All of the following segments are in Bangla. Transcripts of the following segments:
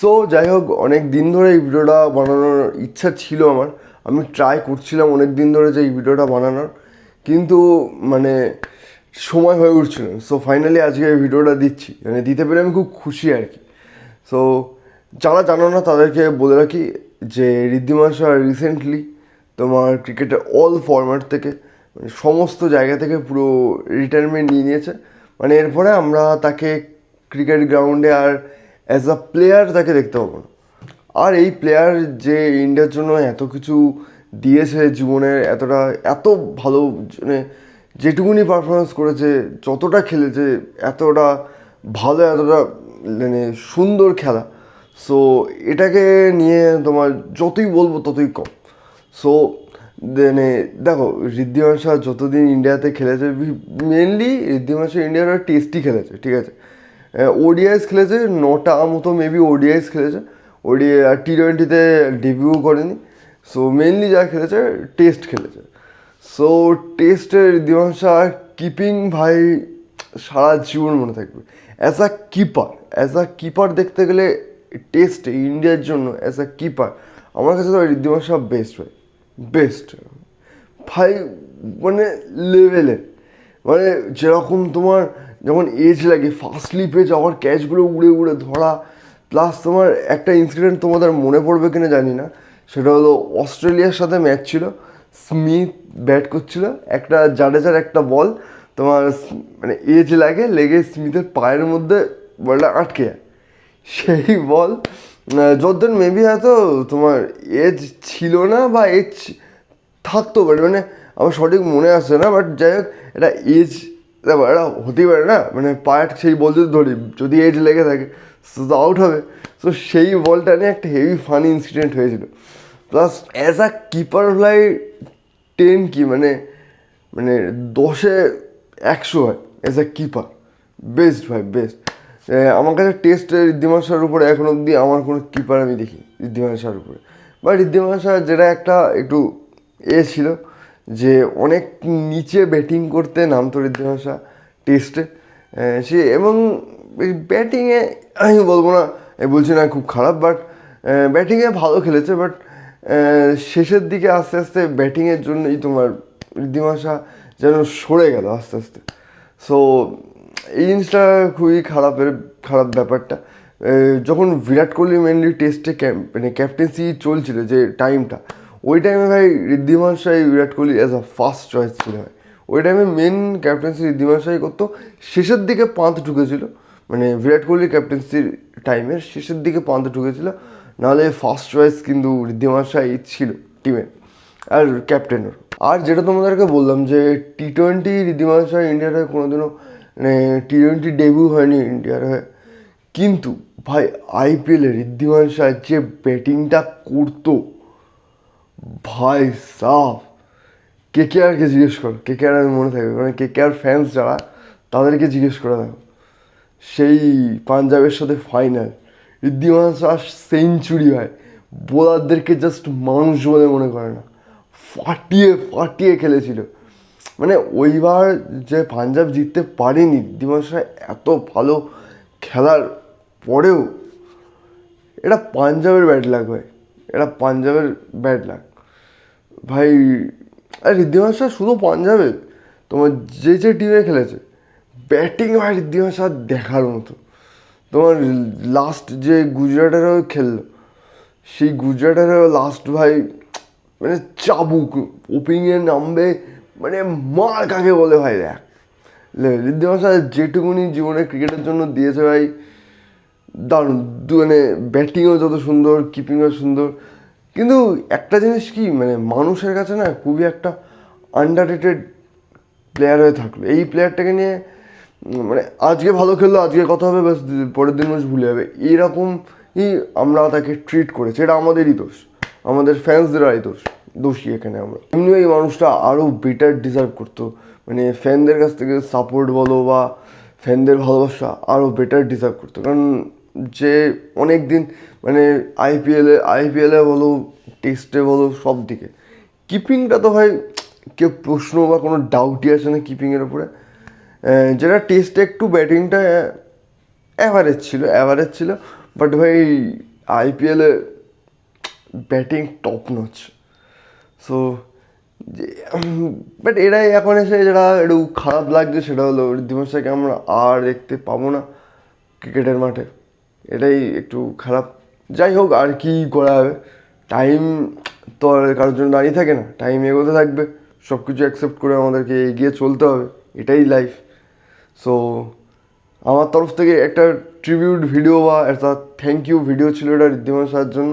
সো যাই হোক, অনেক দিন ধরে এই ভিডিওটা বানানোর ইচ্ছা ছিল আমার। আমি ট্রাই করছিলাম অনেক দিন ধরে যে এই ভিডিওটা বানানোর, কিন্তু মানে সময় হয়ে উঠছিল। সো ফাইনালি আজকে এই ভিডিওটা দিচ্ছি, মানে দিতে পেরে আমি খুব খুশি আর কি। সো যারা জানো না তাদেরকে বলে রাখি যে ঋদ্ধিমান শাহ রিসেন্টলি তোমার ক্রিকেটের অল ফরম্যাট থেকে, মানে সমস্ত জায়গা থেকে পুরো রিটায়ারমেন্ট নিয়ে নিয়েছে। মানে এরপরে আমরা তাকে ক্রিকেট গ্রাউন্ডে আর অ্যাজ আ প্লেয়ার তাকে দেখতে পাবো না। আর এই প্লেয়ার যে ইন্ডিয়ার জন্য এত কিছু দিয়েছে জীবনে, এত ভালো, মানে যেটুকুনি পারফরমেন্স করেছে, যতটা খেলেছে, এতটা ভালো, এতটা মানে সুন্দর খেলা। সো এটাকে নিয়ে তোমার যতই বলবো ততই কম। সো মানে দেখো, ঋদ্ধিমান শাহ যতদিন ইন্ডিয়াতে খেলেছে, মেনলি ঋদ্ধিমান শাহ ইন্ডিয়ার টেস্টই খেলেছে, ঠিক আছে। ওডিআইস খেলেছে 9টা মতো, মেবি ওডিআইস খেলেছে। ওডিআই আর টি20তে ডেবিউ করেনি। সো মেনলি যা খেলেছে টেস্ট খেলেছে। সো টেস্টের ঋদ্ধিমান শাহ কিপিং ভাই সারা জীবন মনে থাকবে। অ্যাজ আ কিপার দেখতে গেলে টেস্ট ইন্ডিয়ার জন্য অ্যাজ আ কিপার আমার কাছে তো ঋদ্ধিমান শাহ বেস্ট ভাই, মানে লেভেলে, মানে যেরকম তোমার যখন এজ লাগে ফার্স্ট স্লিপে যাওয়ার ক্যাচগুলো উড়ে উড়ে ধরা, প্লাস তোমার একটা ইনসিডেন্ট তোমাদের মনে পড়বে কিনা জানি না, সেটা হলো অস্ট্রেলিয়ার সাথে ম্যাচ ছিল, স্মিথ ব্যাট করছিল, একটা জাডেজার একটা বল তোমার মানে এজ লেগে স্মিথের পায়ের মধ্যে বলটা আটকে যায়। সেই বল যতদিন মেবি হয়তো তোমার এজ ছিল না বা এজ থাকতো পারে, মানে আমার সঠিক মনে আসছে না, বাট যাই হোক এটা এজ, দেখো এটা হতেই পারে না, মানে পায়ের সেই বল যদি ধরি, যদি এজ লেগে থাকে তো আউট হবে। তো সেই বলটা নিয়ে একটা হেভি ফানি ইনসিডেন্ট হয়েছিল। প্লাস অ্যাজ আ কিপার ভাই 10 কি মানে মানে 10-এ 100 হয় অ্যাজ আ কিপার। বেস্ট ভাই, বেস্ট। আমার কাছে টেস্টে ঋদ্ধিমান শাহর উপরে এখন অবধি আমার কোনো কিপার আমি দেখি ঋদ্ধিমান শাহর উপরে। বা ঋদ্ধিমান শাহ যেটা একটু ছিল যে অনেক নিচে ব্যাটিং করতে নামতো ঋদ্ধিমান শাহ টেস্টে। সে এবং ব্যাটিংয়ে আমি বলবো না, বলছি না খুব খারাপ, বাট ব্যাটিংয়ে ভালো খেলেছে। বাট শেষের দিকে আস্তে আস্তে ব্যাটিংয়ের জন্যই তোমার ঋদ্ধিমান শাহ যেন সরে গেল আস্তে আস্তে। সো এই জিনিসটা খুবই খারাপ ব্যাপারটা। যখন বিরাট কোহলি মেনলি টেস্টে মানে ক্যাপ্টেন্সি চলছিল যে টাইমটা, ওই টাইমে ভাই Wriddhiman Saha Virat Kohli as a first choice ছিল ভাই। ওই টাইমে মেন ক্যাপ্টেন্সি ঋদ্ধিমান শাহই করতো। শেষের দিকে পান্ত ঢুকেছিল, মানে বিরাট কোহলির ক্যাপ্টেন্সির টাইমের শেষের দিকে পান্ত ঢুকেছিল, নাহলে ফার্স্ট চয়েস কিন্তু ঋদ্ধিমান শাহই ছিল টিমের আর ক্যাপ্টেনের। আর যেটা তোমাদেরকে বললাম যে টি20 ঋদ্ধিমান শাহ ইন্ডিয়ার হয়ে কোনোদিনও মানে টি20 ডেবিউ হয়নি ইন্ডিয়ার হয়ে, কিন্তু ভাই আইপিএলে ঋদ্ধিমান শাহ যে ব্যাটিংটা করতো ভাই সাফ, কেকেআরকে জিজ্ঞেস করো, কেকেআর আমি মনে থাকবে, মানে কেকেআর ফ্যান্স যারা তাদেরকে জিজ্ঞেস করে দেখো, সেই পাঞ্জাবের সাথে ফাইনাল ঋদ্ধিমান শাহ সেঞ্চুরি হয়, বোলারদেরকে জাস্ট মানুষ বলে মনে করে না, ফাটিয়ে খেলেছিল। মানে ওইবার যে পাঞ্জাব জিততে পারেনি ঋদ্ধিমান শাহ এত ভালো খেলার পরেও, এটা পাঞ্জাবের ব্যাড লাক ভাই, এটা পাঞ্জাবের ব্যাড লাক ভাই। আর ঋদ্ধিমান শাহ শুধু পাঞ্জাবে তোমার যে টিমে খেলেছে ব্যাটিং ভাই ঋদ্ধিমান শাহ দেখার মতো। তোমার লাস্ট যে গুজরাটেরও খেললো, সেই গুজরাটেরও লাস্ট ভাই মানে চাবুক ওপেনিংয়ে নামবে, মানে মার কাকে বলে ভাই দেখ। ঋদ্ধিমান শাহ যেটুকুনি জীবনে ক্রিকেটের জন্য দিয়েছে ভাই দারুণ, মানে ব্যাটিংও যত সুন্দর, কিপিংও সুন্দর। কিন্তু একটা জিনিস কি, মানে মানুষের কাছে না খুবই একটা আন্ডাররেটেড প্লেয়ার হয়ে থাকলো। এই প্লেয়ারটাকে নিয়ে মানে আজকে ভালো খেললো, আজকে কথা হবে, ব্যাস পরের দিন মানুষ ভুলে যাবে, এইরকমই আমরা তাকে ট্রিট করেছি। এটা আমাদেরই দোষ, আমাদের ফ্যান্সদেরই দোষী এখানে আমরা। এমনি এই মানুষটা আরও বেটার ডিজার্ভ করতো, মানে ফ্যানদের কাছ থেকে সাপোর্ট বলো বা ফ্যানদের ভালোবাসা আরও বেটার ডিজার্ভ করতো। কারণ যে অনেক দিন মানে আইপিএলে বলো, টেস্টে বলো, সব দিকে কিপিংটা তো ভাই কেউ প্রশ্ন বা কোনো ডাউটই আসে না কিপিংয়ের উপরে। যেটা টেস্টে একটু ব্যাটিংটা অ্যাভারেজ ছিল, বাট ভাই আইপিএলে batting top notch. So but এরাই এখন এসে যেটা একটু খারাপ লাগছে সেটা হলো ঋদ্ধিমান শাহকে আমরা আর দেখতে পাবো না ক্রিকেটের মাঠে, এটাই একটু খারাপ। যাই হোক, আর কি করা হবে, টাইম তো আর কারোর জন্য দাঁড়িয়ে থাকে না, টাইম এগোতে থাকবে, সব কিছু অ্যাকসেপ্ট করে আমাদেরকে এগিয়ে চলতে হবে, এটাই লাইফ। সো আমার তরফ থেকে একটা ট্রিবিউট ভিডিও বা একটা থ্যাংক ইউ ভিডিও ছিল এটা ঋদ্ধিমান শাহের জন্য।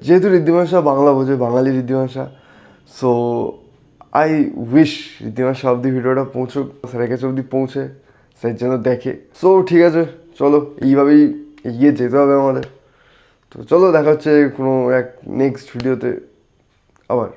যেহেতু ঋদ্ধিমান শাহ বাংলা বোঝে, Bangali Wriddhiman Saha, so I wish Wriddhiman Saha অব্দি ভিডিওটা পৌঁছুক, স্যারের কাছে অব্দি পৌঁছে স্যার যেন দেখে। সো ঠিক আছে, চলো এইভাবেই এগিয়ে যেতে হবে আমাদের। তো চলো দেখা হচ্ছে কোনো এক নেক্সট ভিডিওতে আবার।